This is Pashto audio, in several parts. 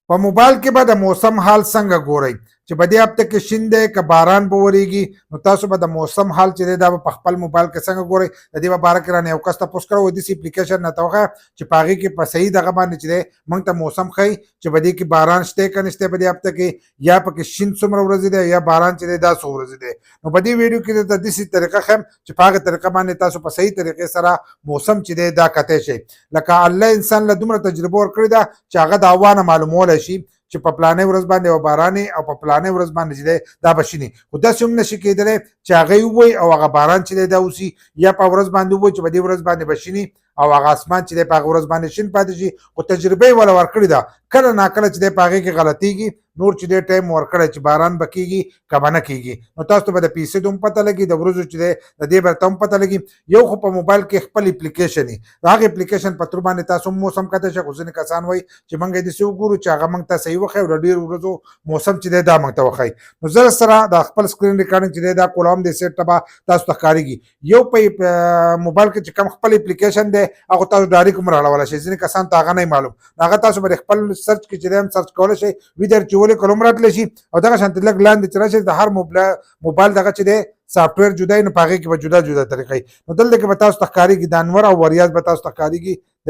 په موبایل کې به د موسم حال څنګه ګورئ چې په دې هفته کې شین دی که باران به وریږي نو تاسو به د موسم حال چې دی دا به په خپل موبایل کې څنګه ګورئ. د دې په باره کې رانه یو کس تپوس کړی و داسې اپلیکیشن راته وښیه چې په هغې کې په صحیح دغه باندې چې دی موږ ته موسم ښایي چې په دې کې باران شته که نشته په دې هفته کې یا پکې شین څومره ورځې دی یا باران چې دی دا څو ورځې دی. نو په دې ویډیو کې درته داسې طریقه ښیم چې په هغه طریقه باندې تاسو په صحیح طریقې سره موسم چې دی دا کتی شئ. لکه الله انسان له دومره تجربه ورکړې ده چې هغه د هوا نه معلومولی شي چې په پلانې ورځ باندې به باران او په پلانې ورځ باندې چې دی دا به شین وي. خو داسې هم نشي کېدلی چې هغه ووایي او هغه باران چې دی دا اوسي یا په ورځ باندې ووایي چې په دې ورځ باندې به شین او هغه اسمان چې دی په هغه ورځ باندې شین پاتې شي. خو تجربه یې وله ورکړې ده کله ناکله چې دی په هغې کې غلطېږي نور چې دی ټایم ورکړی چې باران به کېږي که به نه کېږي. نو تاسو ته به د فیصد هم پته لګي د ورځو چې دی د دې به ته هم پته لګي. یو خو په موبایل کې خپل اپلیکیشن وي د هغې اپلیکیشن په تھرو باندې تاسو هم موسم کتی شئ. خو ځینې کسان وایي چې موږ یې داسې وګورو چې هغه موږ ته صحیح وښایي او د ډېرو ورځو موسم چې دی دا موږ ته وښایي. نو زه سره د خپل سکرین ریکارډینګ چې دی دا کولاوم د سیټ ته به تاسو ته ښکارېږي. یو په موبایل کې چې کوم خپل اپلیکیشن دی هغه تاسو ډایرکټ هم راړولی شئ. ځینې کسان ته هغه نه معلوم هغه تاسو به خپل سرچ کې چې دی هم سرچ کولی شئ ویدر چې ولې کلم راتلی شي او دغه شانتې لږ لاندې چې راشئ د هر موبایل دغه چې دی سافټویر جدا نو په هغې کې به جدا جدا طریقې. نو دلته کې به تاسو ته ښکارېږي د انور او وریاض به تاسو ته ښکارېږي د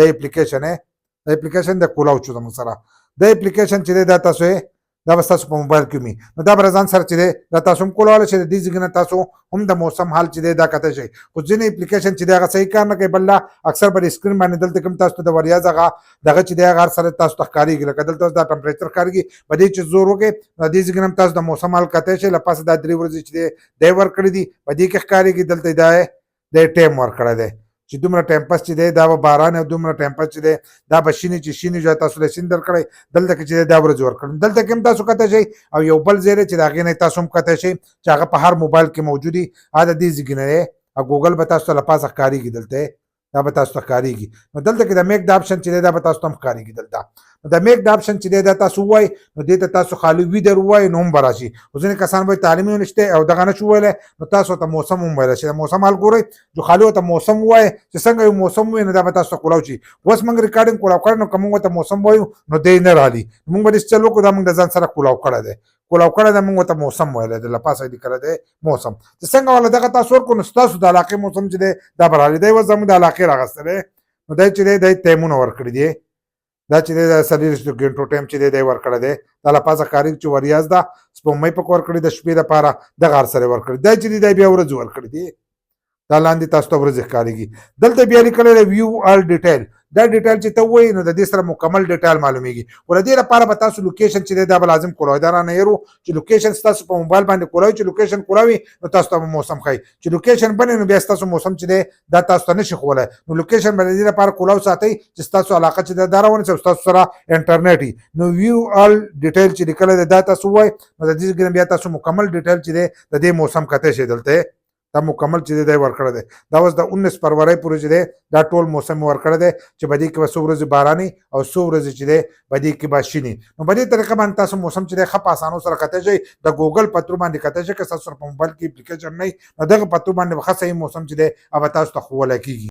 اپلیکیشن د کولاو چې زموږ سره د اپلیکیشن چې دی دا تاسو دا به ستاسو په موبایل کې وي. نو دا به ځان سره چې دی دا تاسو هم کولی شئ د دې ځای نه تاسو هم د موسم حال چې دی دا کتی شئ. خو ځینې اپلیکیشن چې دی هغه صحیح کار نه کوي بل اکثر به د سکرین باندې دلته کوم تاسو ته د وریاض هغه دغه چې دی هغه هر سره تاسو ته ښکارېږي لکه دلته دا ټمپریچر ښکارېږي په دې چې زور وکړئ نو دې ځای نه هم تاسو د موسم حال کتی شئ. له پاسه دا 3 ورځې چې دی دی ورکړي دي په دې کې ښکارېږي دلته دا د ټایم ورکړی دی چې دومره ټیمپس چې دی دا به باران او دومره ټیمپس چې دی دا به شینې چې شینې جو تاسو له شین درکړی دلته کې چې دی دا ورځې ورکړم. دلته کې هم تاسو کتی شئ او یو بل ځای دی چې د هغې نه تاسو هم کتی شئ چې هغه په هر موبایل کې موجود وي. هغه د دې ځای نه دی او ګوګل به تاسو ته له پاسه ښکارېږي دلته دا به تاسو ته ښکارېږي. نو دلته کې د میک د آپشن چې دی دا به تاسو ته هم ښکارېږي دلته. نو د میک د آپشن چې دی دا تاسو ووایئ نو دې ته تاسو خالي ویدر ووایئ نو هم به راشي. خو ځینې کسان وایي تعلیمي نشته او دغه نه شو ویلی نو تاسو ته موسم هم ویلی شي. د موسم حال ګورئ جو خالي ورته موسم ووایئ چې څنګه یو موسم ووایي نو دا به تاسو ته کولاو شي. اوس موږ ریکارډینګ کولاو کړی نو که موږ ورته موسم ووایو نو دی نه رالي. موږ به داسې چل وکړو دا موږ د ځان سره کولاو کړی دی کولاو کړی دی موږ ورته موسم ویلی دی له پاسه یې لیکلی دی موسم. چې څنګه والا دغه تاسو ورکړو نو ستاسو د علاقې موسم چې دی دا به رالي. دی اوس زموږ د علاقې راغستی دی نو دی چې دی دی ټایمونه ورکړي دي دا چې دی د 40 ګنټو ټایم چې دی دی ورکړی دی دا له پاسه ښکارېږي چې وریاض ده سپوږمۍ پکې ورکړي د شپې دپاره دغه هر سره ورکړي دی چې دی دی بیا ورځې ورکړي دي دا لاندې تاسو ته ورځې ښکارېږي. دلته بیا لیکلی دی ویو آل ډیټیل دا ډیټیل چې ته ووایې نو د دې سره مکمل ډیټیل معلومیږي. خو د دې لپاره به تاسو لوکیشن چې دی دا به لازم کولاوئ. دا رانه هېر چې لوکیشن ستاسو په موبایل باندې کولاوئ چې لوکیشن کولاوي نو تاسو ته به موسم ښایي. چې لوکیشن بنې نو بیا ستاسو موسم چې دی دا تاسو ته نشي ښوولی. نو لوکیشن به د دې لپاره کولاو ساتئ چې ستاسو علاقه چې دی دا راونیسئ او ستاسو سره انټرنیټ وي. نو ویو آل ډیټیل چې لیکلی دی دا تاسو ووایئ نو د دې ځای بیا تاسو مکمل ډیټیل چې دی د دې موسم کتی شئ. دلته دا مکمل چې دی ورکړی دی دا اوس د 19 فروری پورې چې دی دا ټول موسم ورکړی دی چې په دې کې به څو ورځې باراني او څو ورځې چې دی په دې کې به شینې. نو په دې طریقه باندې تاسو موسم چې دی ښه په اسانو سره کتی شئ. د ګوګل په تھرو باندې کتی شئ که ستاسو سره په موبایل کې اپلیکیشن نه وي نو دغه په تھرو باندې به ښه صحیح موسم چې دی هغه تاسو ته ښوولی کېږي.